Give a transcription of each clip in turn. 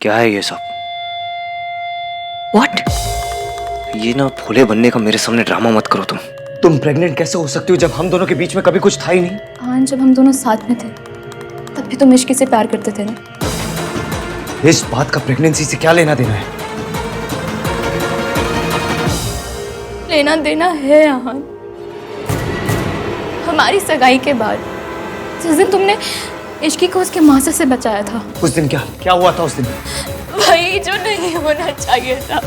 क्या है ये सब? What? ये ना भोले बनने का मेरे सामने ड्रामा मत करो तुम प्रेग्नेंट कैसे हो सकती हो जब हम दोनों के बीच में कभी कुछ था ही नहीं? हाँ, जब हम दोनों साथ में थे तब भी तुम इश्क से प्यार करते थे ना। इस बात का प्रेगनेंसी से क्या लेना देना है? लेना देना है आहान। हमारी सगाई के बाद जिस दिन तुमने इश्की को उसके मासा से बचाया था, उस दिन क्या हुआ था उस दिन? वही जो नहीं होना चाहिए था।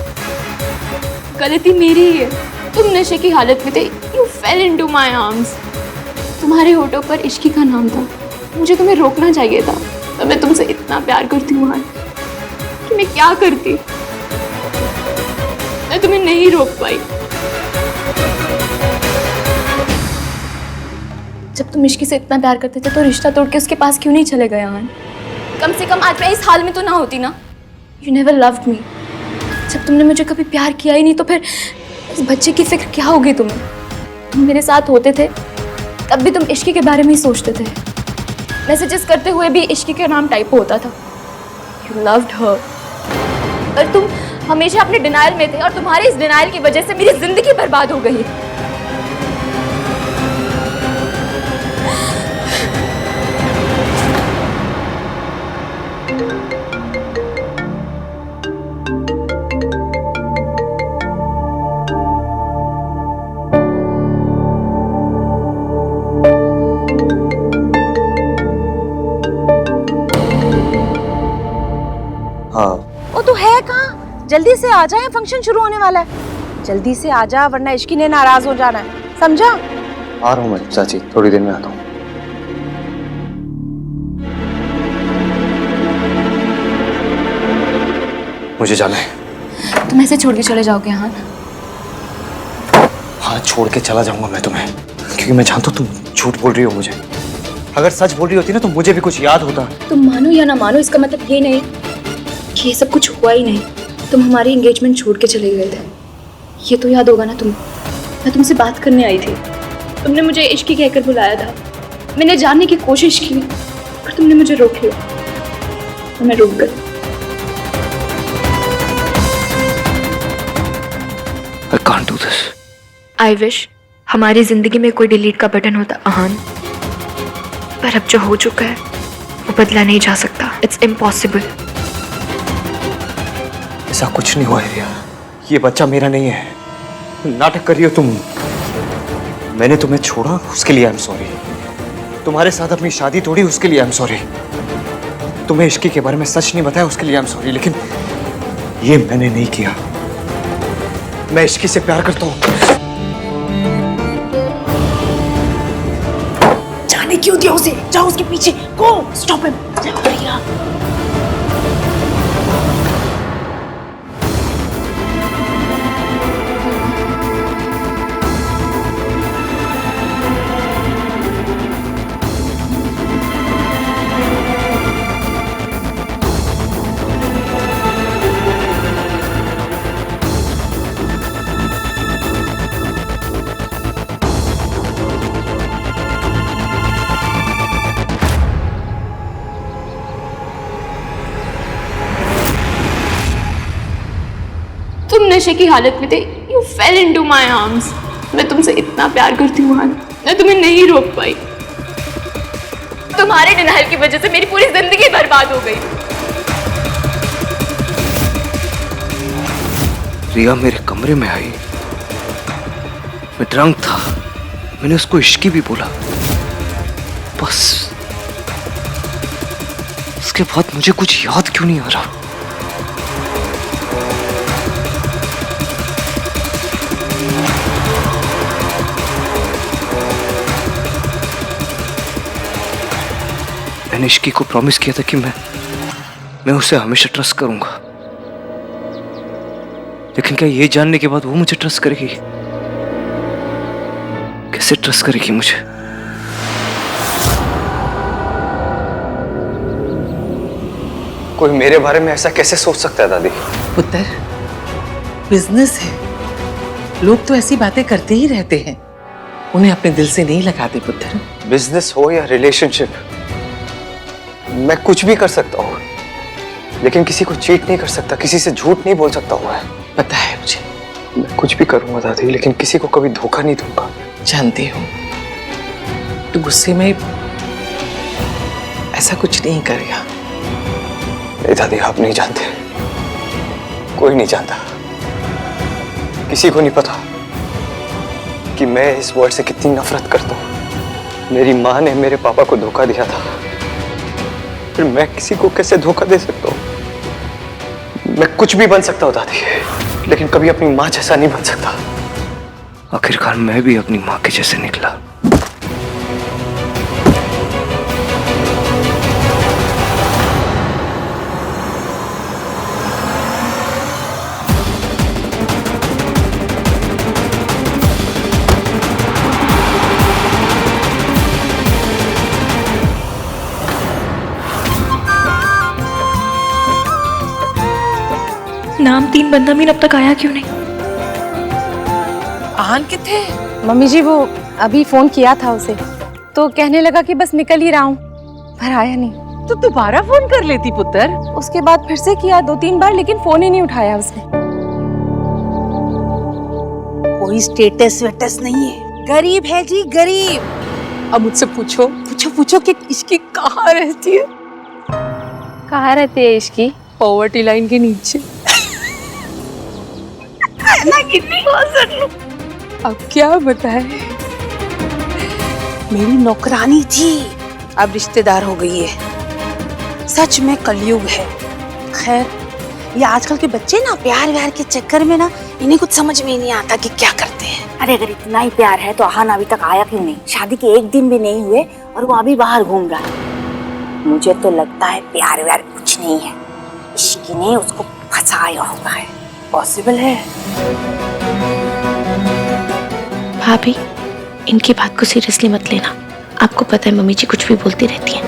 गलती मेरी ही है। तुम नशे की हालत में थे। You fell into my arms। तुम्हारे होठों पर इश्की का नाम था। मुझे तुम्हें रोकना चाहिए था। तो मैं तुमसे इतना प्यार करती हूँ आहान कि मैं क्या करती। मैं तुम्हें नहीं रोक पाई। जब तुम इश्की से इतना प्यार करते थे तो रिश्ता तोड़ के उसके पास क्यों नहीं चले गए आहान? कम से कम आज मैं इस हाल में तो ना होती ना। You never loved me। जब तुमने मुझे कभी प्यार किया ही नहीं तो फिर इस बच्चे की फिक्र क्या होगी तुम्हें? तुम मेरे साथ होते थे तब भी तुम इश्की के बारे में ही सोचते थे। मैसेजेस करते हुए भी इश्की का नाम टाइप होता था। You loved her। पर तुम हमेशा अपने डिनायल में थे और तुम्हारे इस डिनायल की वजह से मेरी जिंदगी बर्बाद हो गई। हाँ, वो तो है कहाँ? जल्दी से आ जाए, फंक्शन शुरू होने वाला है। जल्दी से आ जा वरना इश्की ने नाराज हो जाना है, समझा? आ रहा हूँ मैं चाची, थोड़ी देर में आता हूँ। मुझे जाना है। तुम ऐसे छोड़ के चले जाओगे आहान? हाँ, छोड़ के चला जाऊंगा मैं तुम्हें, क्योंकि मैं जानता हूँ तुम झूठ बोल रही हो मुझे। अगर सच बोल रही होती ना तो मुझे भी कुछ याद होता। तुम मानो या ना मानो, इसका मतलब ये नहीं कि ये सब कुछ हुआ ही नहीं। तुम हमारी एंगेजमेंट छोड़ के चले गए थे, ये तो याद होगा ना तुम्हें। मैं तुमसे बात करने आई थी, तुमने मुझे इश्की कहकर बुलाया था। मैंने जानने की कोशिश की पर तुमने मुझे रोक लिया तो मैं रुक गई। I can't do this। I wish हमारी जिंदगी में कोई डिलीट का बटन होता आहान, पर अब जो हो चुका है वो बदला नहीं जा सकता। It's impossible. ऐसा कुछ नहीं हुआ है रिया, ये बच्चा मेरा नहीं है। नाटक कर रही हो तुम। मैंने तुम्हें छोड़ा उसके लिए आई एम सॉरी। तुम्हारे साथ अपनी शादी तोड़ी उसके लिए आई एम सॉरी। तुम्हें इश्की के बारे में सच नहीं बताया उसके लिए आई एम सॉरी। लेकिन ये मैंने नहीं किया। मैं इश्की से प्यार करता हूँ। जाने क्यों दिया उसे? जाओ उसके पीछे, गो स्टॉप हिम। जाओ रिया। तुम नशे की हालत में थे। You fell into my arms। मैं तुमसे इतना प्यार करती हूँ आहान, मैं तुम्हें नहीं रोक पाई। तुम्हारे डिनायल की वजह से मेरी पूरी जिंदगी बर्बाद हो गई। रिया मेरे कमरे में आई, मैं ड्रंक था। मैंने उसको इश्की भी बोला, बस उसके बाद मुझे कुछ याद क्यों नहीं आ रहा। मैंने इश्की को प्रॉमिस किया था कि मैं उसे हमेशा ट्रस्ट करूंगा। लेकिन क्या ये जानने के बाद वो मुझे ट्रस्ट करेगी? कैसे ट्रस्ट करेगी मुझे? कोई मेरे बारे में ऐसा कैसे सोच सकता है दादी? पुत्र, बिजनेस है, लोग तो ऐसी बातें करते ही रहते हैं, उन्हें अपने दिल से नहीं लगाते पुत्र। बिजनेस हो या रिलेशनशिप, मैं कुछ भी कर सकता हूँ। लेकिन किसी को चीट नहीं कर सकता, किसी से झूठ नहीं बोल सकता हुआ है। पता है मुझे, मैं कुछ भी करूंगा दादी, लेकिन किसी को कभी धोखा नहीं दूंगा। जानती हूँ तू गुस्से में ऐसा कुछ नहीं करेगा। नहीं दादी, आप नहीं जानते, कोई नहीं जानता, किसी को नहीं पता कि मैं इस वर्ल्ड से कितनी नफरत करता हूँ। मेरी माँ ने मेरे पापा को धोखा दिया था, फिर मैं किसी को कैसे धोखा दे सकता हूँ? मैं कुछ भी बन सकता हूँ दादी, लेकिन कभी अपनी माँ जैसा नहीं बन सकता। आखिरकार मैं भी अपनी माँ के जैसे निकला। नाम 3 बंदा मीन अब तक आया क्यों नहीं? आहान किथे? मम्मी जी वो अभी फोन किया था उसे, तो कहने लगा कि बस निकल ही रहा हूँ, पर आया नहीं। तो दोबारा फोन कर लेती पुत्र। उसके बाद फिर से किया 2-3 बार, लेकिन फोन ही नहीं उठाया उसने। कोई स्टेटस वेटस नहीं है, गरीब है जी गरीब। अब मुझसे पूछो पूछो पूछो कि इसकी कहाँ रहती है? कहाँ रहती है इसकी? पॉवर्टी लाइन के नीचे। अब क्या बताए? मेरी नौकरानी थी, अब रिश्तेदार हो गई है। सच में कलयुग है। खैर, ये आजकल के बच्चे ना प्यार व्यार के चक्कर में ना इन्हें कुछ समझ में ही नहीं आता कि क्या करते हैं। अरे अगर इतना ही प्यार है तो आहान अभी तक आया क्यों नहीं? शादी के 1 दिन भी नहीं हुए और वो अभी बाहर घूम रहा है। मुझे तो लगता है प्यार व्यार कुछ नहीं है, इश्क ने उसको फंसाया होगा है। पॉसिबल है। भाभी, इनकी बात को सीरियसली मत लेना। आपको पता है मम्मी जी कुछ भी बोलती रहती हैं।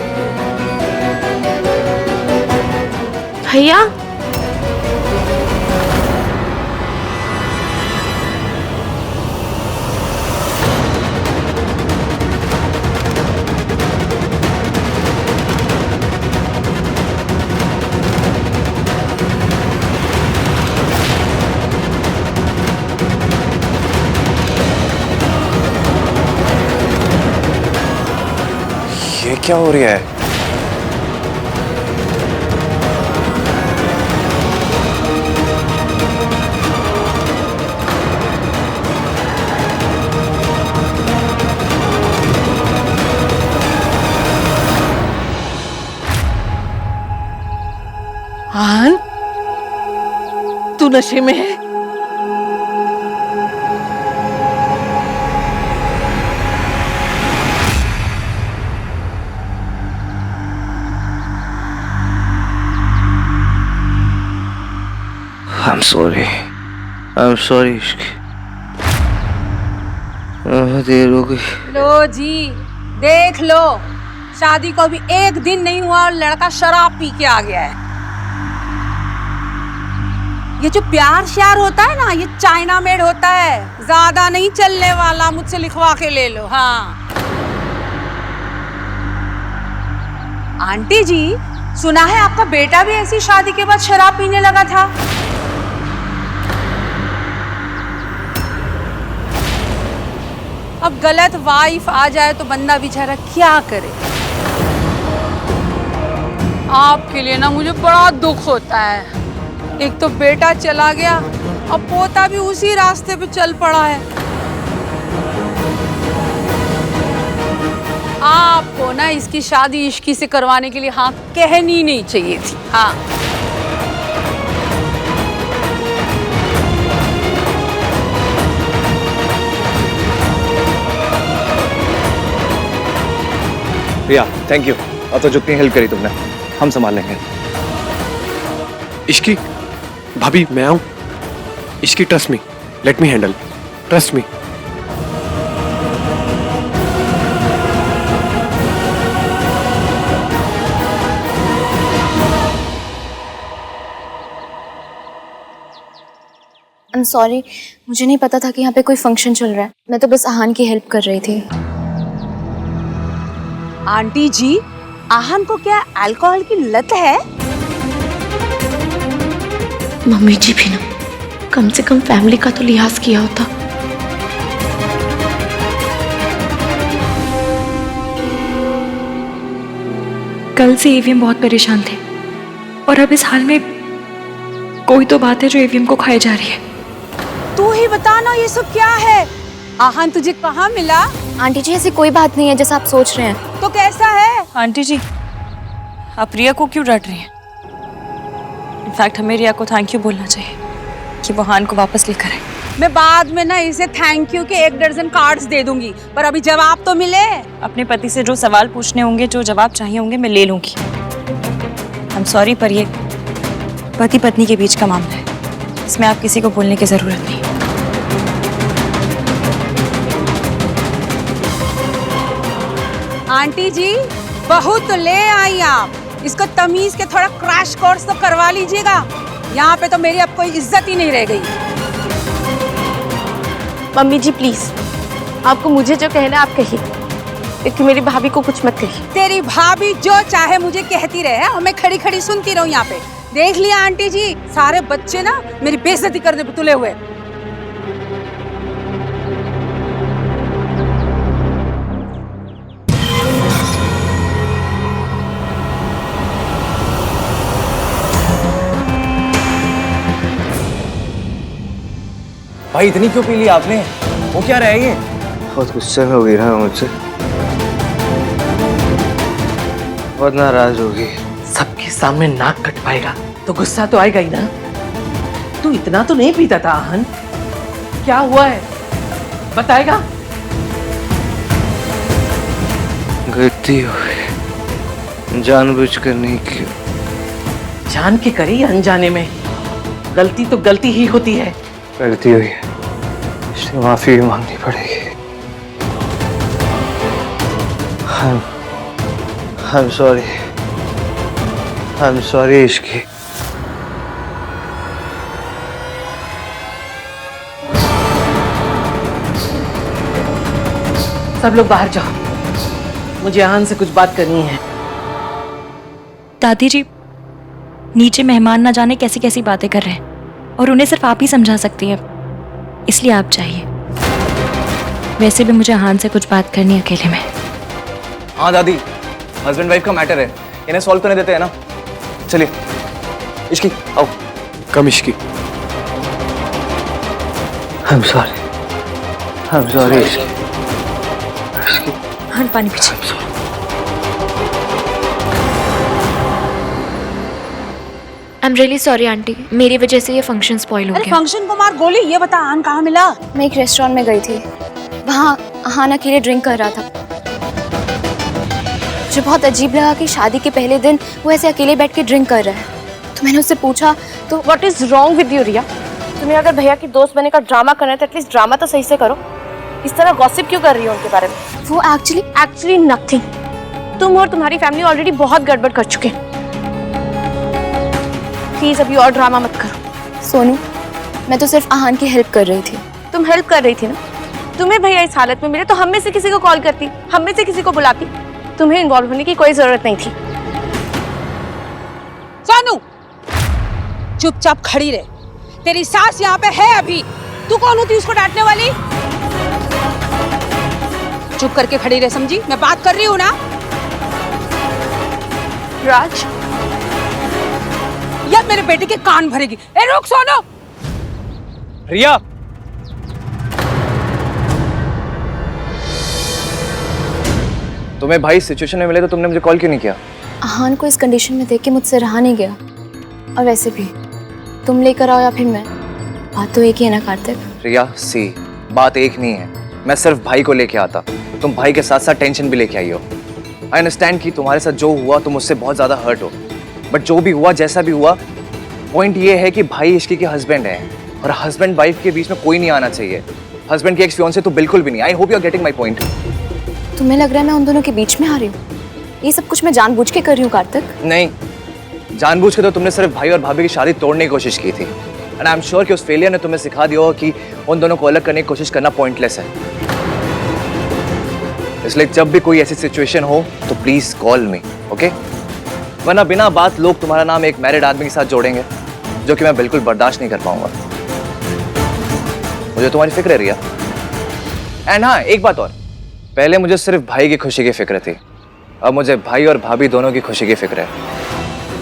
भैया, ये क्या हो रहा है? आहान, तू नशे में है? I'm sorry. I'm sorry. देर हो गई। लो जी, देख लो, शादी को भी 1 दिन नहीं हुआ और लड़का शराब पी के आ गया है। ये जो प्यार श्यार होता है ना, ये चाइना मेड होता है, ज्यादा नहीं चलने वाला। मुझसे लिखवा के ले लो। हाँ आंटी जी, सुना है आपका बेटा भी ऐसी शादी के बाद शराब पीने लगा था। अब गलत वाइफ आ जाए तो बंदा बेचारा क्या करे। आपके लिए ना मुझे बड़ा दुख होता है। एक तो बेटा चला गया, अब पोता भी उसी रास्ते पे चल पड़ा है। आपको ना इसकी शादी इश्की से करवाने के लिए हाँ कहनी नहीं चाहिए थी। हाँ प्रिया, थैंक यू। अब तो जितनी हेल्प करी तुमने, हम संभाल लेंगे। इश्की, भाभी मैं आऊं? Ishki, trust me, let me handle, trust me. I am sorry, मुझे नहीं पता था कि यहाँ पे कोई फंक्शन चल रहा है। मैं तो बस आहान की हेल्प कर रही थी। आंटी जी, आहान को क्या अल्कोहल की लत है? मम्मी जी भी ना कम से कम फैमिली का तो लिहाज किया होता। कल से एवीएम बहुत परेशान थे और अब इस हाल में कोई तो बात है जो एवीएम को खाई जा रही है। तू ही बता ना ये सब क्या है? आहान तुझे कहाँ मिला? आंटी जी ऐसी कोई बात नहीं है जैसा आप सोच रहे हैं। तो कैसा है? आंटी जी आप रिया को क्यों डांट रही हैं? इनफैक्ट हमें रिया को थैंक यू बोलना चाहिए कि वो हान को वापस लेकर आए। मैं बाद में ना इसे थैंक यू के 1 दर्जन कार्ड्स दे दूंगी, पर अभी जवाब तो मिले। अपने पति से जो सवाल पूछने होंगे, जो जवाब चाहिए होंगे, मैं ले लूंगी। आई एम सॉरी, पर ये पति पत्नी के बीच का मामला है, इसमें आप किसी को बोलने की जरूरत नहीं। आंटी जी बहू तो ले आई आप, इसको तमीज के थोड़ा क्रैश कोर्स तो करवा लीजिएगा। यहाँ पे तो मेरी अब कोई इज्जत ही नहीं रह गई। मम्मी जी प्लीज, आपको मुझे जो कहना है आप कहिए, लेकिन मेरी भाभी को कुछ मत कहिए। तेरी भाभी जो चाहे मुझे कहती रहे और मैं खड़ी खड़ी सुनती रहूं यहाँ पे। देख लिया आंटी जी, सारे बच्चे ना मेरी बेइज्जती करने पे तुले हुए। भाई इतनी क्यों पी ली आपने? वो क्या रहा है ये? बहुत गुस्से में हो गई ना मुझसे, बहुत नाराज होगी। सबके सामने नाक कटवाएगा तो गुस्सा तो आएगा ही ना। तू इतना तो नहीं पीता था आहन, क्या हुआ है बताएगा? गलती हो गई, जानबूझकर नहीं की। जान के करे या अनजाने में, गलती तो गलती ही होती है। गलती हुई है, इसलिए माफी भी मांगनी पड़ेगी। I'm sorry, I'm sorry Ishki. सब लोग बाहर जाओ, मुझे आहन से कुछ बात करनी है। दादी जी नीचे मेहमान ना जाने कैसी कैसी बातें कर रहे हैं और उन्हें सिर्फ आप ही समझा सकती हैं, इसलिए आप जाइए। वैसे भी मुझे हान से कुछ बात करनी है अकेले में। हाँ दादी, हस्बैंड वाइफ का मैटर है, इन्हें सॉल्व करने देते हैं ना। चलिए इश्की आओ। कम Ishki. I'm sorry, I'm sorry Ishki. हान पानी पीछे। I am really sorry aunty, मेरी वजह से ये फंक्शन स्पॉइल हो अरे गया। फंक्शन को मार गोली, ये बता आहान कहाँ मिला? मैं एक रेस्टोरेंट में गई थी, वहाँ आहान अकेले ड्रिंक कर रहा था। मुझे बहुत अजीब लगा कि शादी के पहले दिन वो ऐसे अकेले बैठ के ड्रिंक कर रहा है, तो मैंने उससे पूछा तो what is wrong with you Riya? तुम्हें अगर भैया की दोस्त बनने का ड्रामा करना है तो एटलीस्ट ड्रामा तो सही से करो। इस तरह गॉसिप क्यों कर रही हो उनके बारे में? वो एक्चुअली नथिंग। तुम और तुम्हारी फैमिली ऑलरेडी बहुत गड़बड़ कर चुके हैं। प्लीज अभी और ड्रामा मत करो। सोनू, मैं तो सिर्फ आहान की हेल्प कर रही थी। तुम हेल्प कर रही थी ना? तुम्हें भैया इस हालत में मिले तो हम में से किसी को कॉल करती, हम में से किसी को बुलाती। तुम्हें इन्वॉल्व होने की कोई जरूरत नहीं थी। सोनू चुपचाप खड़ी रहे, तेरी सास यहाँ पे है अभी। तू कौन होती उसको डांटने वाली? चुप करके खड़ी रहे, समझी? मैं बात कर रही हूँ ना। राज, यार मेरे बेटे के कान भरेगी। ए रुक सोनू। रिया, तुम्हें भाई सिचुएशन में मिले तो तुमने मुझे कॉल क्यों नहीं किया? आहान को इस कंडीशन में देख के मुझसे रहा नहीं गया। और वैसे भी तुम लेकर आओ या फिर मैं, बात तो एक ही है ना कार्तिक। रिया सी, बात एक नहीं है। मैं सिर्फ भाई को लेके आता, तुम भाई के साथ साथ टेंशन भी लेके आई हो। आई अंडरस्टैंड कि तुम्हारे साथ जो हुआ तुम उससे बहुत ज्यादा हर्ट हो, बट जो भी हुआ जैसा भी हुआ, पॉइंट ये है कि भाई इश्की के हस्बैंड है और हस्बैंड वाइफ के बीच में कोई नहीं आना चाहिए। हस्बैंड की एक्स फियांसे तो बिल्कुल भी नहीं। I hope you are getting my point. तुम्हें लग रहा है मैं उन दोनों के बीच में आ रही हूँ? ये सब कुछ मैं जानबूझ के कर रही हूँ कार्तिक। नहीं, जानबूझ के तो तुमने सिर्फ भाई और भाभी की शादी तोड़ने की कोशिश की थी। एंड आई एम श्योर कि उस फेलियर ने तुम्हें सिखा दिया होगा कि उन दोनों को अलग करने की कोशिश करना पॉइंटलेस है। इसलिए जब भी कोई ऐसी सिचुएशन हो तो प्लीज कॉल मी, ओके? वरना बिना बात लोग तुम्हारा नाम एक मैरिड आदमी के साथ जोड़ेंगे जो कि मैं बिल्कुल बर्दाश्त नहीं कर पाऊंगा। मुझे तुम्हारी फिक्र है रिया। एंड हाँ, एक बात और, पहले मुझे सिर्फ भाई की खुशी की फिक्र थी, अब मुझे भाई और भाभी दोनों की खुशी की फिक्र है।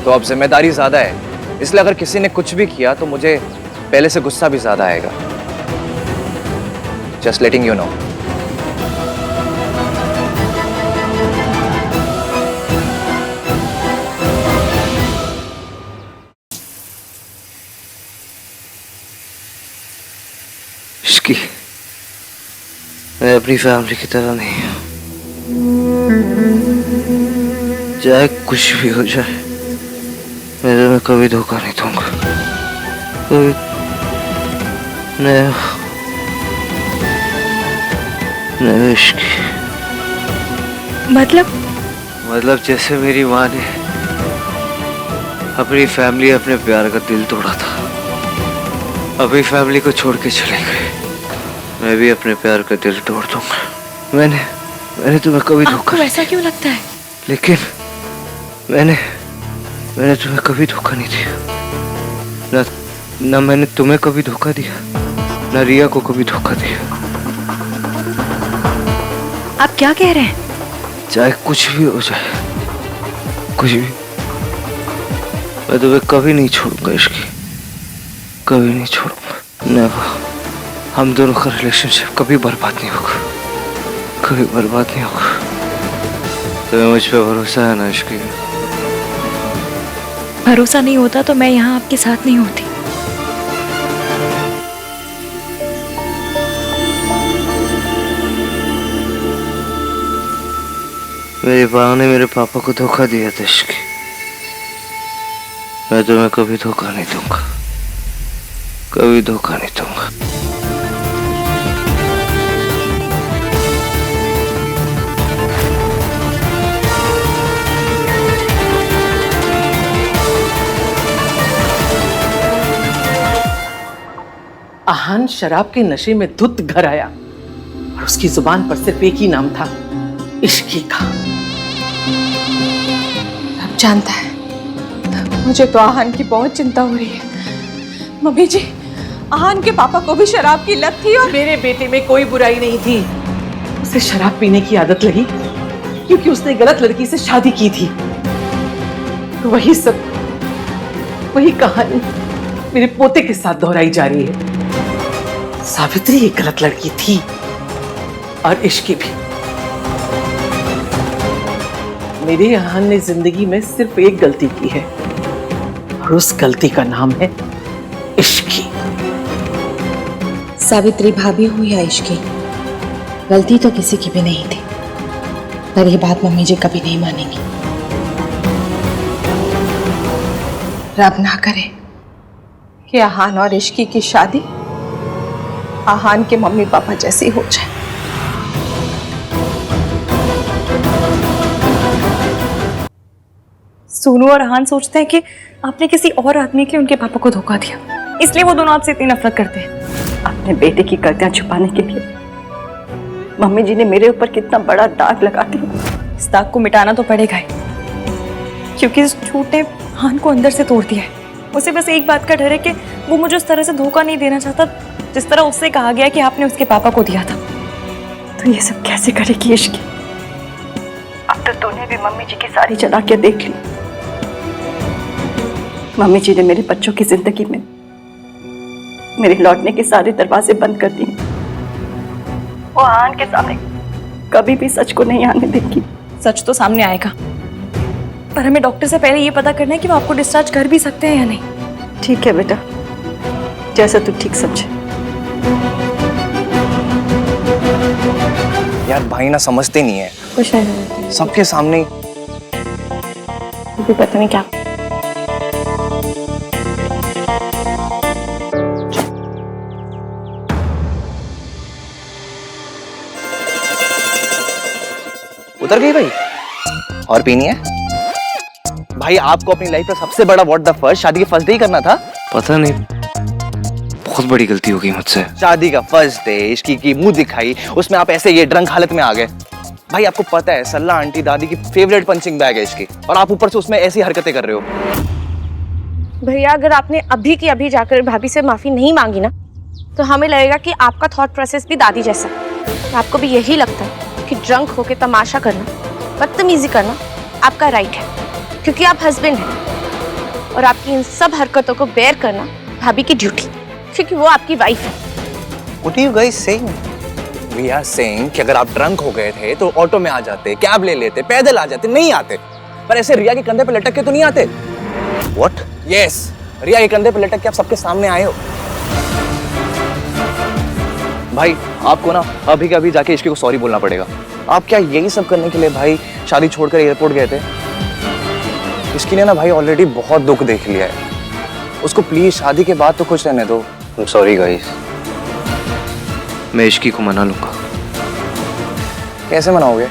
तो अब जिम्मेदारी ज्यादा है, इसलिए अगर किसी ने कुछ भी किया तो मुझे पहले से गुस्सा भी ज्यादा आएगा। Just letting you know. इसकी मैं अपनी फैमिली की तरह नहीं हूँ, चाहे कुछ भी हो जाए मैं तुम्हें कभी धोखा नहीं दूंगा, कभी नहीं। इश्क मतलब जैसे मेरी माँ ने अपनी फैमिली, अपने प्यार का दिल तोड़ा था, अपनी फैमिली को छोड़ के चले गए, मैं भी अपने प्यार का दिल तोड़ दूंगा। मैंने तुम्हें कभी धोखा, आपको ऐसा क्यों लगता है? लेकिन मैंने तुम्हें कभी धोखा नहीं दिया, ना मैंने तुम्हें कभी धोखा दिया, ना रिया को कभी धोखा दिया। आप क्या कह रहे हैं? चाहे कुछ भी हो जाए, कुछ भी, मैं तुम्हें कभी नहीं छोड़ूंगा इश्की, कभी नहीं छोड़ूंगा। नेवर। हम दोनों का रिलेशनशिप कभी बर्बाद नहीं होगा, कभी बर्बाद नहीं होगा। तुम्हें मुझ पे भरोसा है ना इश्की? भरोसा नहीं होता तो मैं यहाँ आपके साथ नहीं होती। मेरी माँ ने मेरे पापा को धोखा दिया था इश्की, मैं तुम्हें कभी धोखा नहीं दूंगा, कभी धोखा नहीं दूंगा। आहान शराब के नशे में धुत घर आया और उसकी जुबान पर सिर्फ एक ही नाम था, इश्की का। अब जानता है, मुझे तो आहान की बहुत चिंता हो रही है। मम्मी जी, आहान के पापा को भी शराब की लत थी और मेरे बेटे में कोई बुराई नहीं थी, उसे शराब पीने की आदत लगी क्योंकि उसने गलत लड़की से शादी की थी। तो वही कहानी मेरे पोते के साथ दोहराई जा रही है। सावित्री एक गलत लड़की थी और इश्की भी। मेरे आहान ने जिंदगी में सिर्फ एक गलती की है और उस गलती का नाम है इश्की। सावित्री भाभी हुई या इश्की, गलती तो किसी की भी नहीं थी, पर यह बात मम्मी जी कभी नहीं मानेंगी। रब ना करे कि आहान और इश्की की शादी आहान के मम्मी पापा जैसी हो जाए। सोनू और आहान सोचते हैं कि आपने किसी और आदमी के लिए उनके पापा को धोखा दिया, इसलिए वो दोनों आपसे इतनी नफरत करते हैं। अपने बेटे की गलतियां छुपाने के लिए मम्मी जी ने मेरे ऊपर कितना बड़ा दाग लगा दिया। इस दाग को मिटाना तो पड़ेगा ही, क्योंकि इस झूठ ने आहान को अंदर से तोड़ दिया है। उसे बस एक बात का डर है कि वो मुझे उस तरह से धोखा नहीं देना चाहता जिस तरह उससे कहा गया कि आपने उसके पापा को दिया था। तो ये सब कैसे करेगी इश्की? अब तो तूने भी मम्मी जी की सारी चालाकियां देख ली। मम्मी जी ने मेरे बच्चों की जिंदगी में मेरे लौटने के सारे दरवाजे बंद कर दिए। वो आहान के सामने कभी भी सच को नहीं आने देगी। सच तो सामने आएगा, पर हमें डॉक्टर से पहले ये पता करना है कि वो आपको डिस्चार्ज कर भी सकते हैं या नहीं। ठीक है बेटा, जैसा तू ठीक समझे। यार भाई ना समझते नहीं है, कुछ नहीं, सबके सामने भी पता नहीं क्या। उतर गई भाई? और पीनी है? भाई आपको अपनी लाइफ का सबसे बड़ा व्हाट द फर्स्ट शादी के फर्स्ट डे ही करना था। पता नहीं, बहुत बड़ी गलती हो गई मुझसे। शादी का फर्स्ट डे, इश्की की मुंह दिखाई, उसमें आप ऐसे ये ड्रंक हालत में आ गए। भाई आपको पता है सल्ला आंटी दादी की फेवरेट पंचिंग बैग है इसकी, और आप ऊपर से उसमें ऐसी हरकतें कर रहे हो। भैया अगर आपने अभी की अभी जाकर भाभी से माफी नहीं मांगी ना, तो हमें लगेगा कि आपका थॉट प्रोसेस भी दादी जैसा है। आपको भी यही लगता है कि ड्रंक होके तमाशा करना, बदतमीजी करना आपका राइट है, क्योंकि आप हस्बैंड हैं, और आपकी इन सब हरकतों को बेयर करना भाभी की ड्यूटी, क्योंकि वो आपकी वाइफ है। What are you guys saying? We are saying कि अगर आप ड्रंक हो गए थे तो ऑटो में आ जाते, कैब ले लेते, पैदल आ जाते, नहीं आते, पर ऐसे रिया के कंधे पे लटक के तो नहीं आते। What? Yes, रिया के कंधे पे लटक के आप सबके सामने आए हो। भाई आपको ना अभी के अभी जाके इश्की को सॉरी बोलना पड़ेगा। आप क्या यही सब करने के लिए भाई शादी छोड़कर एयरपोर्ट गए थे? इसकी ने ना भाई ऑलरेडी बहुत दुख देख लिया है, उसको प्लीज शादी के बाद तो खुश रहने दो। I'm sorry guys, मैं इश्की को मना लूंगा। कैसे मनाओगे?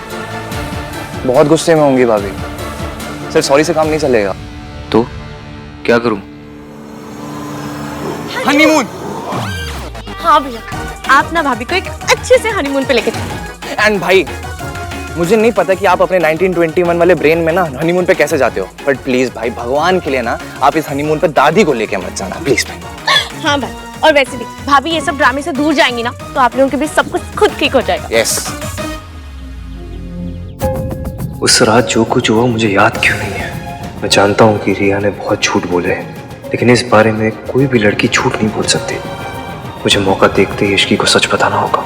बहुत गुस्से में होंगी भाभी, सिर्फ सॉरी से काम नहीं चलेगा। तो क्या करूं? हनीमून। हाँ भैया, आप ना भाभी को एक अच्छे से हनीमून पे लेके चलो। एंड भाई मुझे नहीं पता कि आप अपने 1921 वाले ब्रेन में ना हनीमून पे कैसे जाते हो, बट प्लीज भाई भगवान के लिए ना आप इस हनीमून पे दादी को लेके मत जाना प्लीज भाई। हाँ भाई, और वैसे भी भाभी ये सब ड्रामे से दूर जाएंगी ना, तो आप लोगों के बीच सब कुछ खुद ठीक हो जाएगा। यस। उस रात जो कुछ हुआ मुझे याद क्यों नहीं है? मैं जानता हूँ कि रिया ने बहुत झूठ बोले, लेकिन इस बारे में कोई भी लड़की झूठ नहीं बोल सकती। मुझे मौका देखते ही इश्की को सच बताना होगा।